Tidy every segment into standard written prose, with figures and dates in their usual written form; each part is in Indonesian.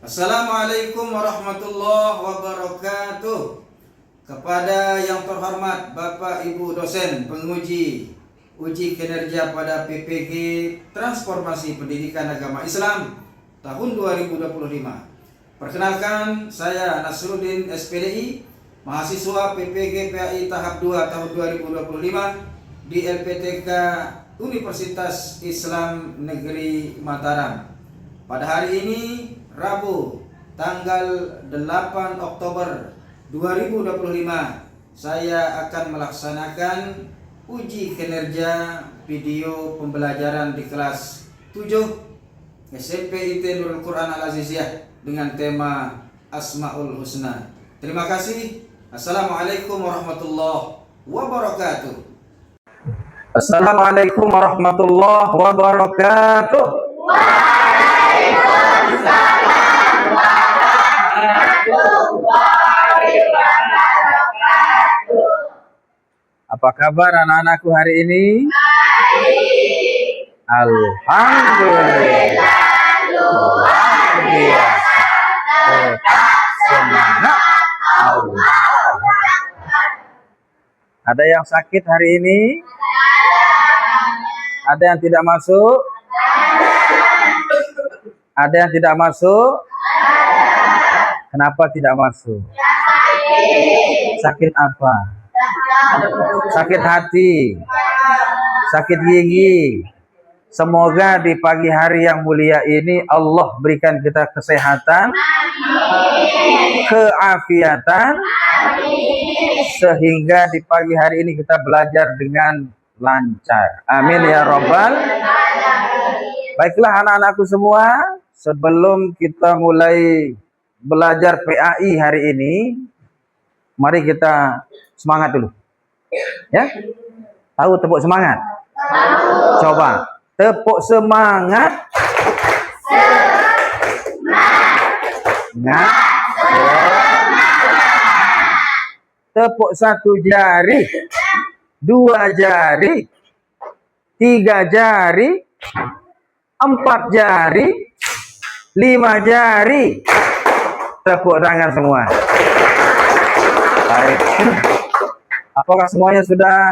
Assalamualaikum warahmatullahi wabarakatuh. Kepada yang terhormat Bapak Ibu dosen penguji uji kinerja pada PPG Transformasi Pendidikan Agama Islam tahun 2025. Perkenalkan, saya Nasruddin SPDI, mahasiswa PPG PAI tahap 2 tahun 2025 di LPTK Universitas Islam Negeri Mataram. Pada hari ini Rabu tanggal 8 Oktober 2025, saya akan melaksanakan uji kinerja video pembelajaran di kelas 7 SMP IT Nurul Quran Al-Aziziyah dengan tema Asmaul Husna. Terima kasih. Assalamualaikum warahmatullahi wabarakatuh. Assalamualaikum warahmatullahi wabarakatuh. Apa kabar anak-anakku hari ini? Alhamdulillah. Luar biasa. Tetap semangat. Allah. Ada yang sakit hari ini? Ada yang tidak masuk? Ada yang tidak masuk? Kenapa tidak masuk? Sakit apa? Sakit hati, sakit gigi. Semoga di pagi hari yang mulia ini Allah berikan kita kesehatan, keafiatan, sehingga di pagi hari ini kita belajar dengan lancar. Amin ya Rabbal. Baiklah anak-anakku semua, sebelum kita mulai belajar PAI hari ini, mari kita semangat dulu. Ya? Tahu tepuk semangat? Coba tepuk semangat. Semangat. Tepuk satu jari, dua jari, tiga jari, empat jari, lima jari. Tepuk tangan semua. Baik. Apakah semuanya sudah?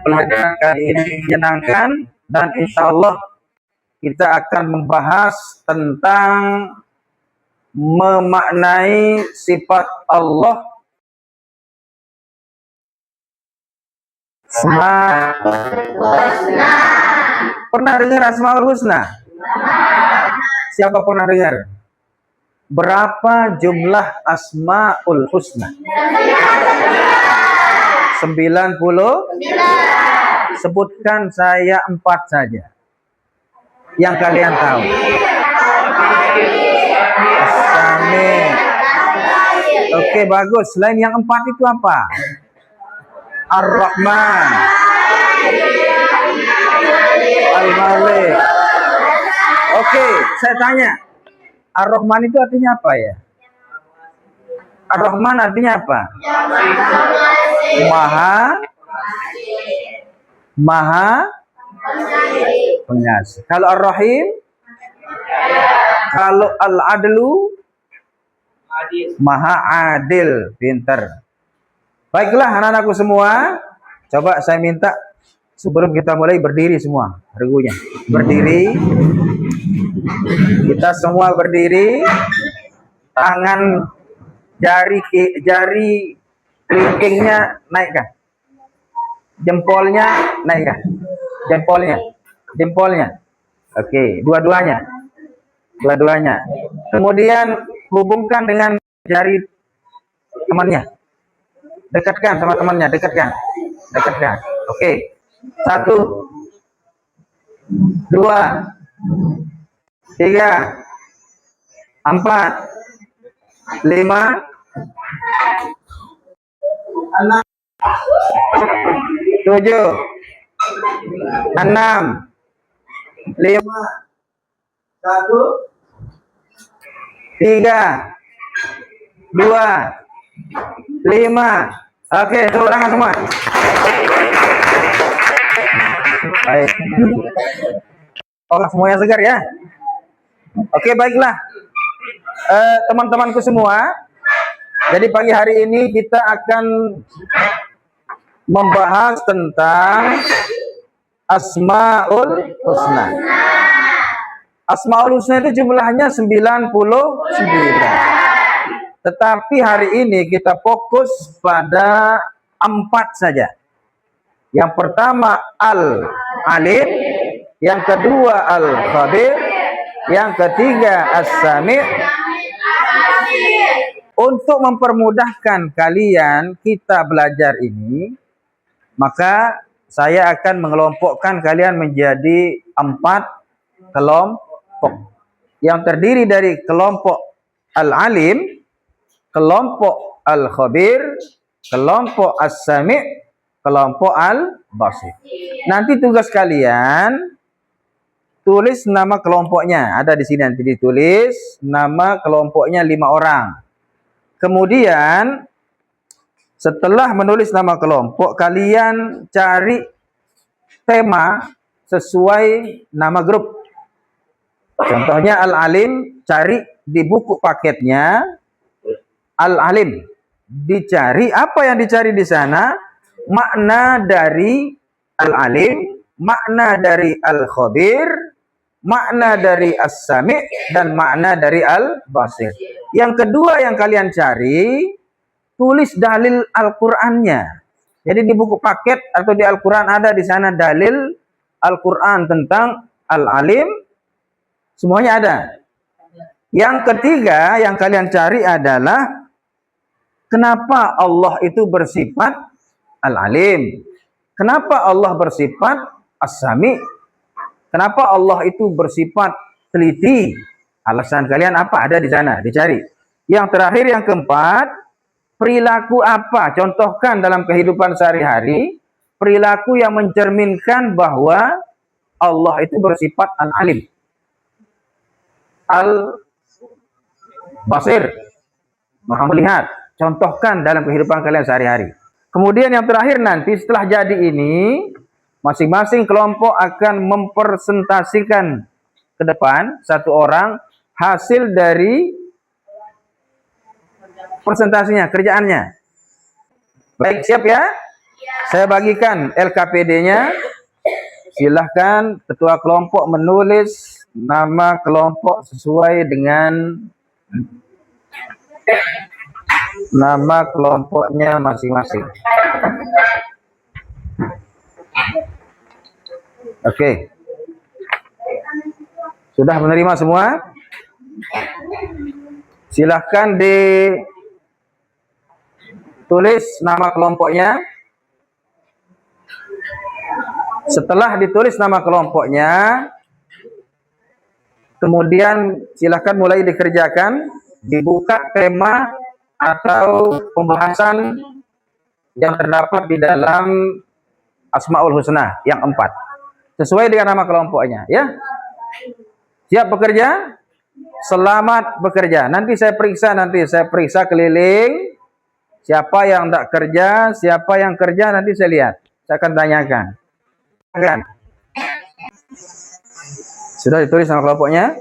Pelajaran kali ini menyenangkan dan insya Allah kita akan membahas tentang memaknai sifat Allah. Pernah dengar Asmaul Husna? Siapa pernah dengar? Berapa jumlah Asmaul Husna? 90. Sebutkan saya 4 saja yang kalian tahu. As-Sami. Oke, bagus. Selain yang 4 itu apa? Ar-Rahman, Al-Malik. Oke, saya tanya, Ar-Rahman itu artinya apa ya? Ar-Rahman artinya apa? Maha pengasih. Kalau Ar-Rahim? Kalau Al-Adlu? Maha adil, pintar. Baiklah anak-anakku semua, coba saya minta sebelum kita mulai berdiri semua, regunya. Berdiri. Kita semua berdiri, tangan jari kelingkingnya naikkan, jempolnya naikkan, jempolnya. Oke, dua-duanya. Kemudian hubungkan dengan jari temannya, dekatkan sama temannya, dekatkan. Oke, 1, 2, 3, 4, 5, 6, 7, 6, 5, 1, 3, 2, 5. Oke, tepuk tangan semua. Baik. Oh, semuanya segar ya. Oke, baiklah. Teman-temanku semua, jadi pagi hari ini kita akan membahas tentang Asmaul Husna. Asmaul Husna itu jumlahnya 99. Tetapi hari ini kita fokus pada 4 saja. Yang pertama Al-Alim, yang kedua Al-Khabir, yang ketiga As-Sami'. Untuk mempermudahkan kalian kita belajar ini, maka saya akan mengelompokkan kalian menjadi 4 kelompok yang terdiri dari kelompok Al-Alim, kelompok Al-Khabir, kelompok As-Sami', kelompok Al-Basir. Nanti tugas kalian tulis nama kelompoknya. Ada di sini nanti ditulis nama kelompoknya 5 orang. Kemudian setelah menulis nama kelompok, kalian cari tema sesuai nama grup. Contohnya Al-Alim, cari di buku paketnya Al-Alim. Dicari apa yang dicari di sana? Makna dari Al-Alim, makna dari Al-Khabir, makna dari As-Sami' dan makna dari Al-Basir. Yang kedua yang kalian cari, tulis dalil Al-Qur'annya. Jadi di buku paket atau di Al-Qur'an ada di sana dalil Al-Qur'an tentang Al-Alim. Semuanya ada. Yang ketiga yang kalian cari adalah kenapa Allah itu bersifat Al-Alim? Kenapa Allah bersifat As-Sami'? Kenapa Allah itu bersifat teliti? Alasan kalian apa? Ada di sana, dicari. Yang terakhir, yang keempat, perilaku apa? Contohkan dalam kehidupan sehari-hari, perilaku yang mencerminkan bahwa Allah itu bersifat Al-Alim. Al-Basir, Maha melihat. Contohkan dalam kehidupan kalian sehari-hari. Kemudian yang terakhir nanti setelah jadi ini, masing-masing kelompok akan mempresentasikan ke depan satu orang hasil dari presentasinya, kerjaannya. Baik, siap ya? Saya bagikan LKPD-nya. Silahkan ketua kelompok menulis nama kelompok sesuai dengan nama kelompoknya masing-masing. Oke. Sudah menerima semua? Silahkan ditulis nama kelompoknya. Setelah ditulis nama kelompoknya, kemudian silahkan mulai dikerjakan, dibuka tema atau pembahasan yang terdapat di dalam Asmaul Husna yang 4 sesuai dengan nama kelompoknya, ya. Siap bekerja? Selamat bekerja. Nanti saya periksa keliling siapa yang tidak kerja, siapa yang kerja nanti saya lihat. Saya akan tanyakan. Kan? Sudah ditulis nama kelompoknya?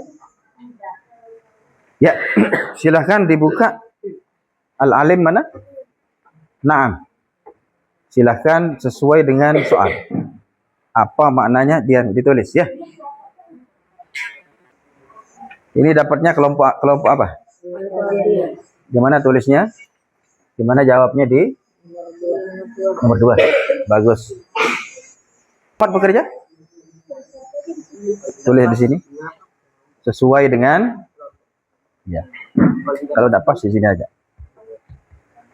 Ya, silahkan dibuka. Al-Alim mana? Naam. Silahkan sesuai dengan soal. Apa maknanya dia ditulis ya. Ini dapatnya kelompok apa? Gimana tulisnya? Gimana jawabnya di nomor 2? Bagus. Cepat bekerja? Tulis di sini. Sesuai dengan ya. Kalau tidak pas di sini aja.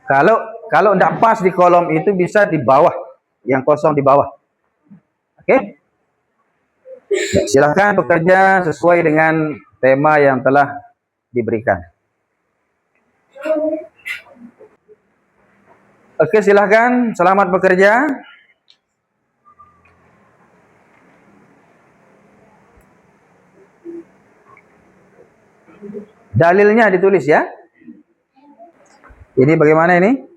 Kalau tidak pas di kolom itu bisa di bawah, yang kosong di bawah. Oke? Ya, silahkan bekerja sesuai dengan tema yang telah diberikan. Oke, silahkan. Selamat bekerja. Dalilnya ditulis ya. Ini bagaimana ini?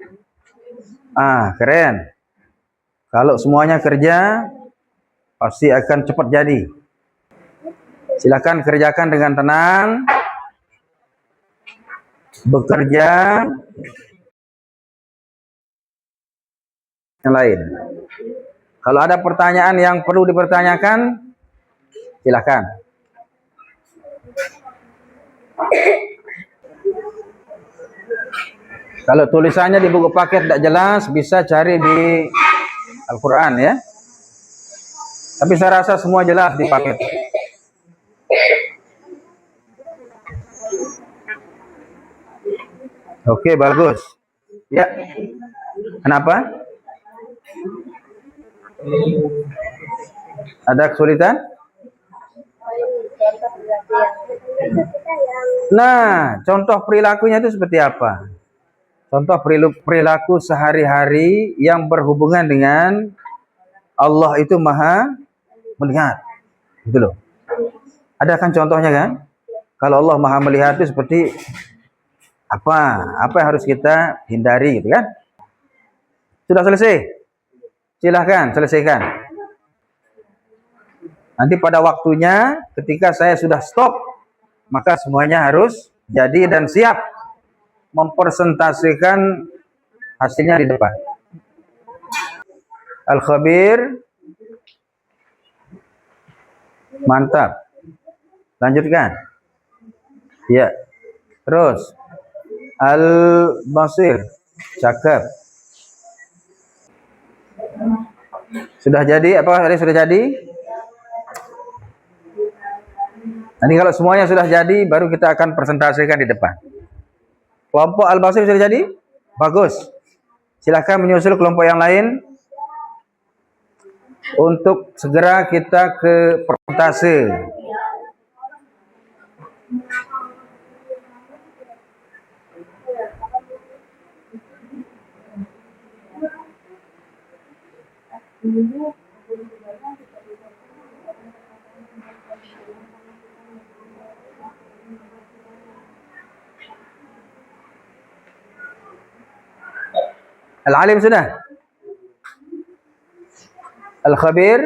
Keren. Kalau semuanya kerja, pasti akan cepat jadi. Silakan kerjakan dengan tenang, bekerja yang lain. Kalau ada pertanyaan yang perlu dipertanyakan, silakan. Kalau tulisannya di buku paket tidak jelas, bisa cari di Al-Quran ya. Tapi saya rasa semua jelas di paket. Oke, bagus. Ya. Kenapa? Ada kesulitan? Nah, contoh perilakunya itu seperti apa? Contoh perilaku sehari-hari yang berhubungan dengan Allah itu maha melihat. Gitu loh. Ada kan contohnya kan? Kalau Allah maha melihat itu seperti apa? Apa yang harus kita hindari gitu kan? Sudah selesai? Silahkan selesaikan. Nanti pada waktunya ketika saya sudah stop, maka semuanya harus jadi dan siap mempresentasikan hasilnya di depan. Al-Khabir. Mantap. Lanjutkan. Ya. Terus. Al-Basir. Cakep. Sudah jadi? Apa tadi sudah jadi? Nanti kalau semuanya sudah jadi, baru kita akan presentasikan di depan. Kelompok Al-Basir sudah jadi? Bagus. Silakan menyusul kelompok yang lain untuk segera kita ke presentasi. Al-Alim sudah? Al-Khabir?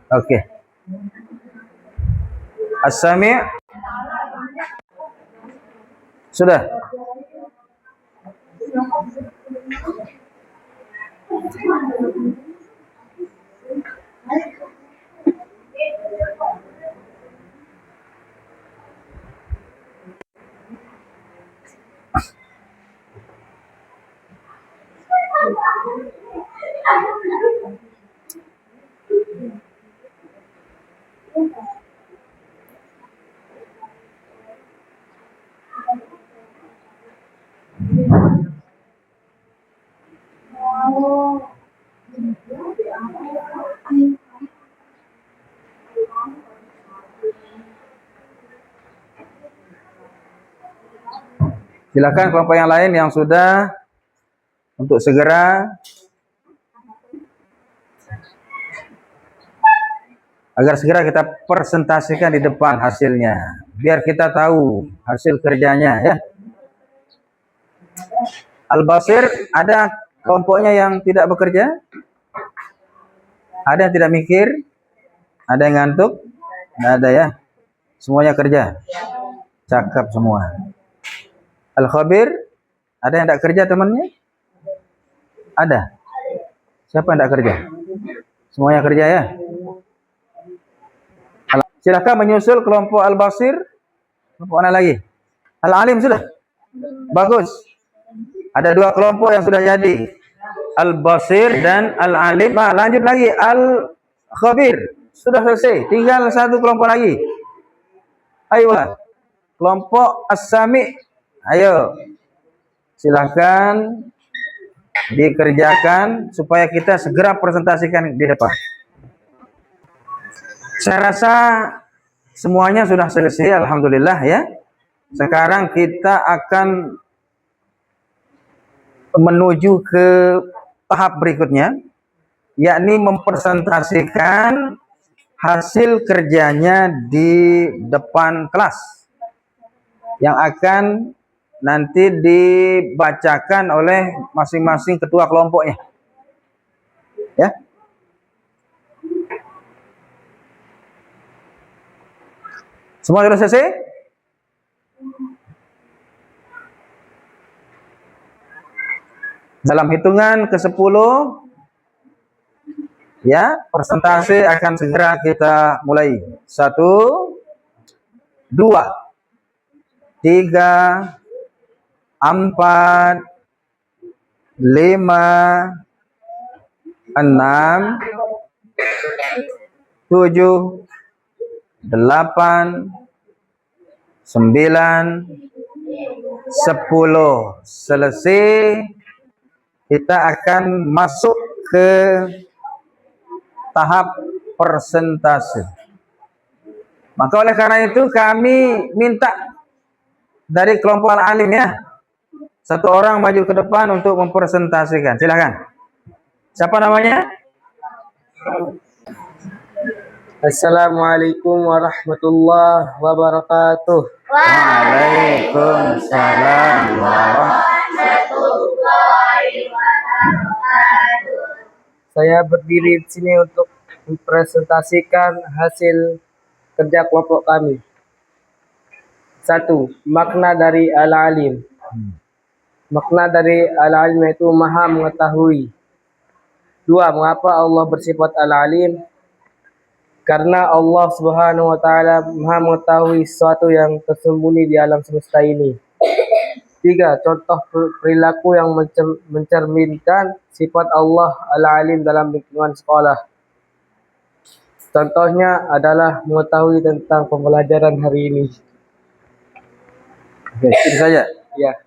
Oke. As-Sami' sudah? Silakan kelompok yang lain yang sudah untuk segera agar segera kita presentasikan di depan hasilnya, biar kita tahu hasil kerjanya ya. Al-Basir, ada kelompoknya yang tidak bekerja? Ada yang tidak mikir? Ada yang ngantuk? Nggak ada ya? Semuanya kerja? Cakep semua. Al-Khabir, ada yang tidak kerja temannya? Ada. Siapa yang tidak kerja? Semuanya kerja ya? Silakan menyusul kelompok Al-Basir. Kelompok mana lagi? Al-Alim sudah? Bagus. Ada dua kelompok yang sudah jadi. Al-Basir dan Al-Alim. Nah, lanjut lagi. Al-Khabir. Sudah selesai. Tinggal satu kelompok lagi. Ayo. Kelompok As-Sami'. Ayo. Silakan dikerjakan supaya kita segera presentasikan di depan. Saya rasa semuanya sudah selesai, alhamdulillah ya. Sekarang kita akan menuju ke tahap berikutnya, yakni mempresentasikan hasil kerjanya di depan kelas yang akan nanti dibacakan oleh masing-masing ketua kelompoknya. Ya. Semua sudah selesai? Dalam hitungan ke-10 ya, persentase akan segera kita mulai. 1, 2, 3, 4, 5, 6, 7, 8, 9, 10. Selesai, kita akan masuk ke tahap persentase. Maka oleh karena itu kami minta dari kelompok al-alim ya, satu orang maju ke depan untuk mempresentasikan. Silakan. Siapa namanya? Assalamualaikum warahmatullahi wabarakatuh. Waalaikumsalam warahmatullahi wabarakatuh. Saya berdiri di sini untuk mempresentasikan hasil kerja kelompok kami. 1. Makna dari al-alim. Makna dari al-alim yaitu maha mengetahui. 2. Mengapa Allah bersifat al-alim? Karena Allah Subhanahu wa taala Maha mengetahui sesuatu yang tersembunyi di alam semesta ini. 3. Contoh perilaku yang mencerminkan sifat Allah Al-Alim dalam lingkungan sekolah. Contohnya adalah mengetahui tentang pembelajaran hari ini. Oke, itu saja. Ya.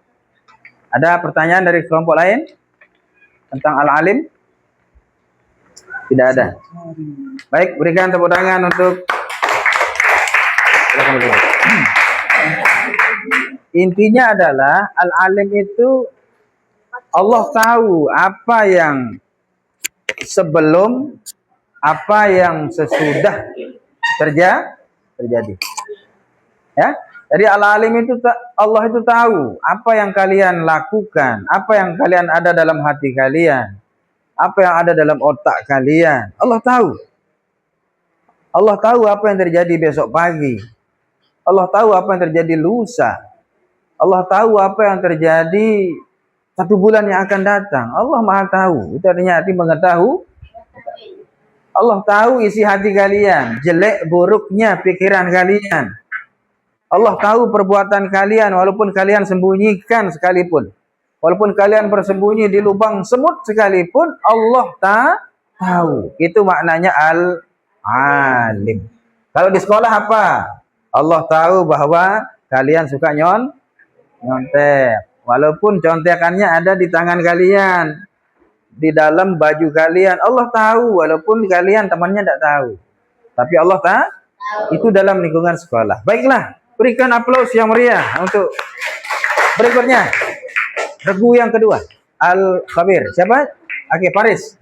Ada pertanyaan dari kelompok lain tentang al-alim? Tidak ada. Baik, berikan tepuk tangan untuk intinya adalah al-alim itu Allah tahu apa yang sebelum, apa yang sesudah terjadi. Ya, jadi al-alim itu Allah itu tahu apa yang kalian lakukan, apa yang kalian ada dalam hati kalian, apa yang ada dalam otak kalian. Allah tahu. Allah tahu apa yang terjadi besok pagi. Allah tahu apa yang terjadi lusa. Allah tahu apa yang terjadi 1 bulan yang akan datang. Allah Maha tahu. Itu artinya arti mengetahui. Allah tahu isi hati kalian, jelek buruknya pikiran kalian. Allah tahu perbuatan kalian walaupun kalian sembunyikan sekalipun. Walaupun kalian bersembunyi di lubang semut sekalipun, Allah tahu. Itu maknanya al-alim. Kalau di sekolah apa? Allah tahu bahwa kalian suka nyontek. Walaupun contekannya ada di tangan kalian, di dalam baju kalian. Allah tahu walaupun kalian temannya tidak tahu. Tapi Allah tahu. Itu dalam lingkungan sekolah. Baiklah, berikan aplaus yang meriah untuk berikutnya. Regu yang kedua, Al-Khabir. Siapa? Oke, Faris.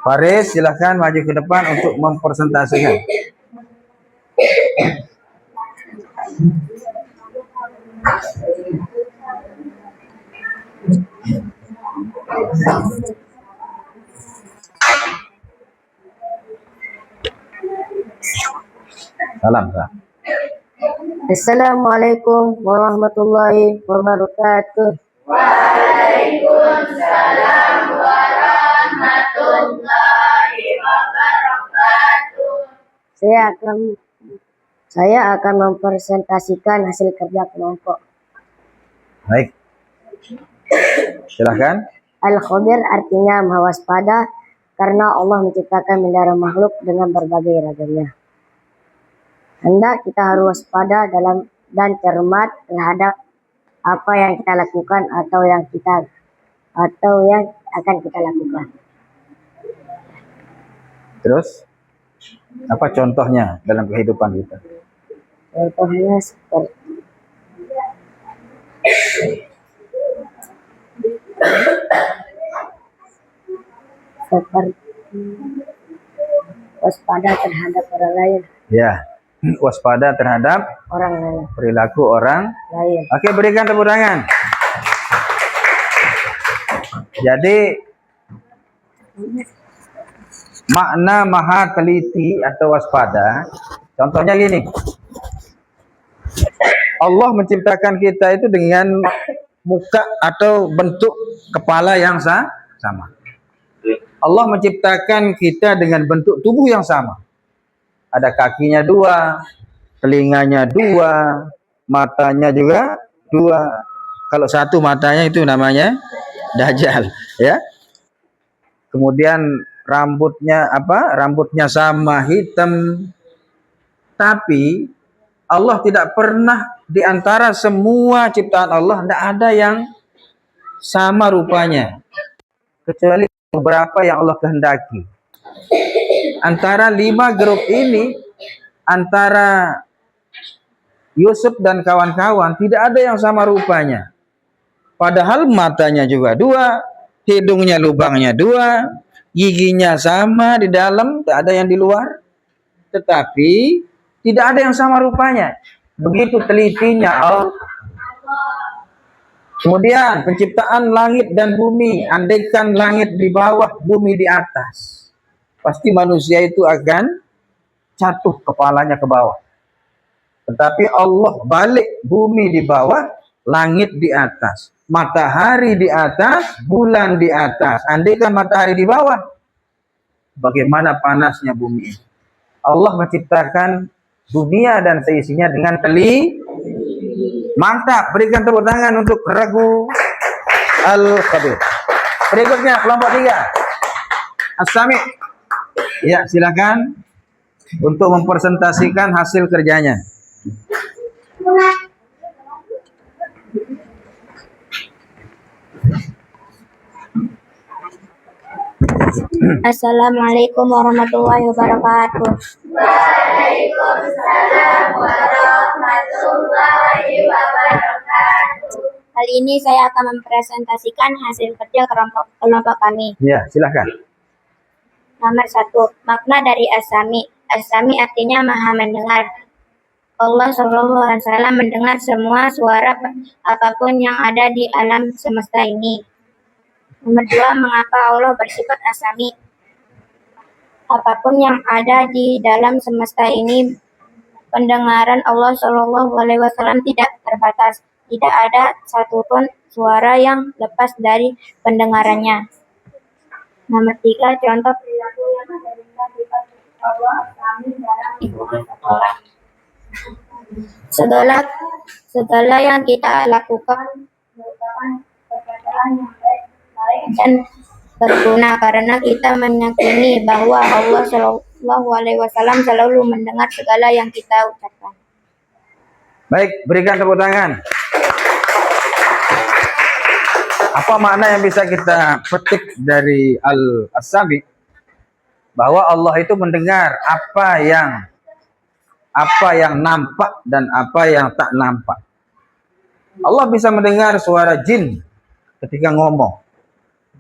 Faris, silahkan maju ke depan untuk mempresentasikan. Salam. Assalamualaikum warahmatullahi wabarakatuh. Waalaikumsalam warahmatullahi wabarakatuh. Saya akan mempresentasikan hasil kerja kelompok. Baik. Silahkan. Al-Khabir artinya maha waspada karena Allah menciptakan miliaran makhluk dengan berbagai ragamnya. Hendak kita harus waspada dan cermat terhadap apa yang kita lakukan atau yang akan kita lakukan. Terus, apa contohnya dalam kehidupan kita? Contohnya seperti waspada terhadap orang lain. Ya, waspada terhadap Orang lain. perilaku orang lain. Oke, berikan tepuk tangan. Jadi makna maha teliti atau waspada Contohnya gini, Allah menciptakan kita itu dengan muka atau bentuk kepala yang sama. Allah menciptakan kita dengan bentuk tubuh yang sama. Ada kakinya 2, telinganya 2, matanya juga 2. Kalau satu matanya itu namanya dajjal, ya. Kemudian rambutnya sama, hitam. Tapi Allah tidak pernah di antara semua ciptaan Allah tidak ada yang sama rupanya, kecuali beberapa yang Allah kehendaki. Antara 5 grup ini, antara Yusuf dan kawan-kawan tidak ada yang sama rupanya. Padahal matanya juga 2, hidungnya lubangnya 2, giginya sama di dalam, tidak ada yang di luar. Tetapi tidak ada yang sama rupanya. Begitu telitinya Allah. Kemudian penciptaan langit dan bumi, andaikan langit di bawah, bumi di atas, pasti manusia itu akan jatuh kepalanya ke bawah. Tetapi Allah balik, bumi di bawah, langit di atas, matahari di atas, bulan di atas. Andaikan matahari di bawah, bagaimana panasnya bumi ini. Allah menciptakan dunia dan seisinya dengan mantap. Berikan tepuk tangan untuk Ragu Al-Khabir. Berikutnya kelompok 3, As-Sami. Ya, silakan untuk mempresentasikan hasil kerjanya. Assalamualaikum warahmatullahi wabarakatuh. Waalaikumsalam warahmatullahi wabarakatuh. Kali ini saya akan mempresentasikan hasil kerja kelompok kami. Ya, silakan. Nomor 1, makna dari As-Sami. As-Sami artinya maha mendengar. Allah SAW mendengar semua suara apapun yang ada di alam semesta ini. Nomor 2, mengapa Allah bersifat As-Sami? Apapun yang ada di dalam semesta ini, pendengaran Allah SAW tidak terbatas. Tidak ada satupun suara yang lepas dari pendengarannya. Nomor 3, contoh perilaku yang menjadikan sifat Allah As-Sami dalam lingkungan sekolah. Segala yang kita lakukan merupakan perkataan yang baik dan berguna karena kita meyakini bahwa Allah SAW selalu mendengar segala yang kita ucapkan. Baik, berikan tepuk tangan. Apa makna yang bisa kita petik dari As-Sami? Bahwa Allah itu mendengar apa yang nampak dan apa yang tak nampak. Allah bisa mendengar suara jin ketika ngomong.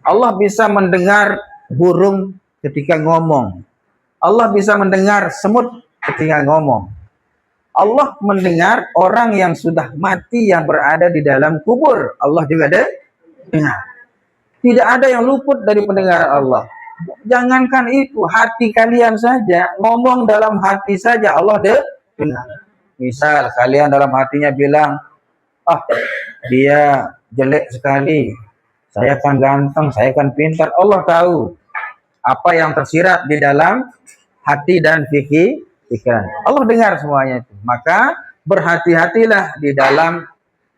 Allah bisa mendengar burung ketika ngomong. Allah bisa mendengar semut ketika ngomong. Allah mendengar orang yang sudah mati yang berada di dalam kubur. Allah juga dengar. Tidak ada yang luput dari pendengaran Allah. Jangankan itu, hati kalian saja, ngomong dalam hati saja Allah dengar. Misal kalian dalam hatinya bilang, dia jelek sekali, saya kan ganteng, saya kan pintar. Allah tahu apa yang tersirat di dalam hati dan pikiran. Allah dengar semuanya itu. Maka berhati-hatilah di dalam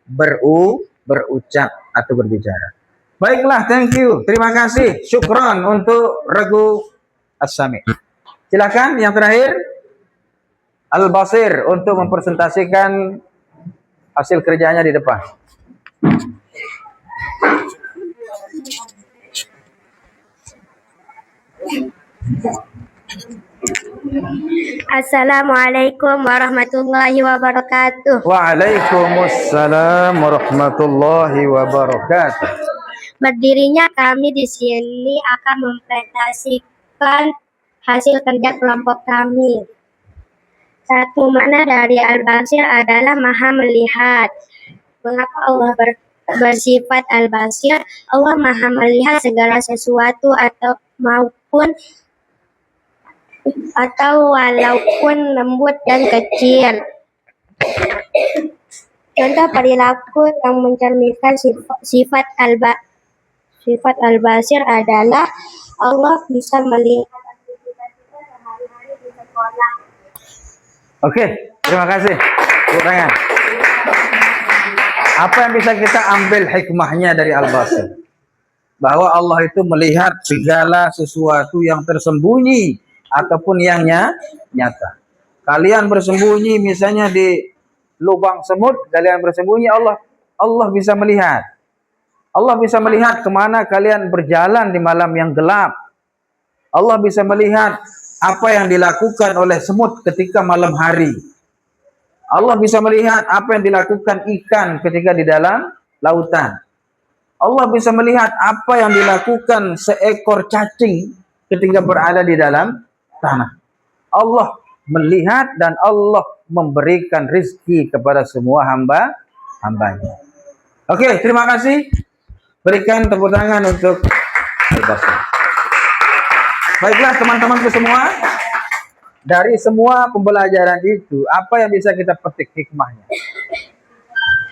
berucap atau berbicara. Baiklah, thank you. Terima kasih. Syukron untuk Ragu As-Sami. Silakan yang terakhir Al-Basir untuk mempresentasikan hasil kerjanya di depan. Assalamualaikum warahmatullahi wabarakatuh. Waalaikumsalam warahmatullahi wabarakatuh. Berdirinya kami di sini akan mempresentasikan hasil kerja kelompok kami. 1, makna dari Al-Basir adalah maha melihat. Mengapa Allah bersifat Al-Basir? Allah maha melihat segala sesuatu atau maupun atau walaupun lembut dan kecil. Contoh perilaku yang mencerminkan sifat al-basir adalah Allah bisa melihat aktivitas kita sehari-hari di sekolah. Oke, terima kasih. Tepuk tangan. Apa yang bisa kita ambil hikmahnya dari Al-Basir? Bahwa Allah itu melihat segala sesuatu yang tersembunyi ataupun yang nyata. Kalian bersembunyi misalnya di lubang semut, kalian bersembunyi, Allah bisa melihat. Allah bisa melihat kemana kalian berjalan di malam yang gelap. Allah bisa melihat apa yang dilakukan oleh semut ketika malam hari. Allah bisa melihat apa yang dilakukan ikan ketika di dalam lautan. Allah bisa melihat apa yang dilakukan seekor cacing ketika berada di dalam tanah. Allah melihat dan Allah memberikan rizki kepada semua hambanya. Oke, terima kasih. Berikan tepuk tangan untuk Al-Basir. Baiklah teman-temanku semua, dari semua pembelajaran itu, apa yang bisa kita petik hikmahnya?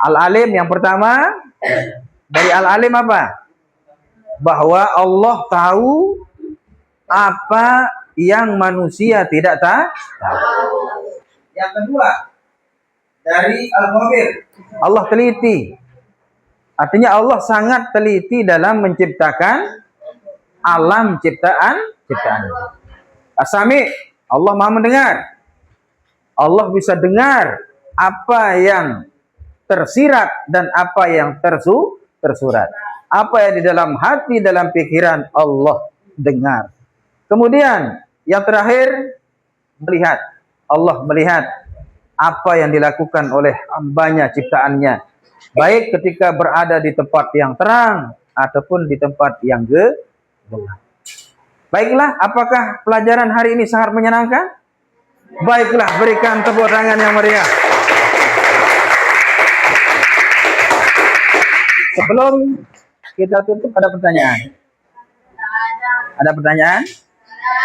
Al-Alim yang pertama, dari Al-Alim apa? Bahwa Allah tahu apa yang manusia tidak tahu. Yang kedua, dari Al-Khabir, Allah teliti. Artinya Allah sangat teliti dalam menciptakan alam ciptaan. As-Sami, Allah Maha mendengar. Allah bisa dengar apa yang tersirat dan apa yang tersurat. Apa yang di dalam hati, dalam pikiran, Allah dengar. Kemudian yang terakhir, melihat. Allah melihat apa yang dilakukan oleh hambanya, ciptaannya. Baik ketika berada di tempat yang terang ataupun di tempat yang gelap. Baiklah, apakah pelajaran hari ini sangat menyenangkan? Baiklah, berikan tepuk tangan yang meriah. Sebelum kita tutup, ada pertanyaan? Ada pertanyaan?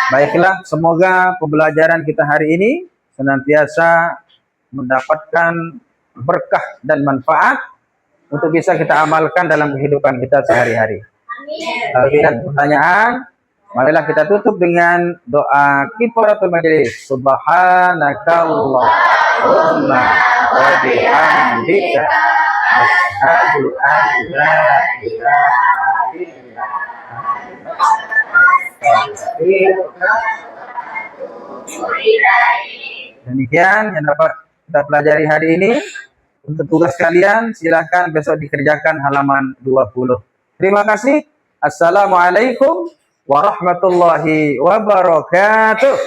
Baiklah, semoga pembelajaran kita hari ini senantiasa mendapatkan berkah dan manfaat untuk bisa kita amalkan dalam kehidupan kita sehari-hari. Kalau tidak ada pertanyaan, marilah kita tutup dengan doa kifaratul majelis. Subhanakallahumma wa bihamdika asyhadu an la ilaha illa anta. Demikian yang dapat kita pelajari hari ini. Untuk tugas kalian, silakan besok dikerjakan halaman 20. Terima kasih. Assalamualaikum warahmatullahi wabarakatuh.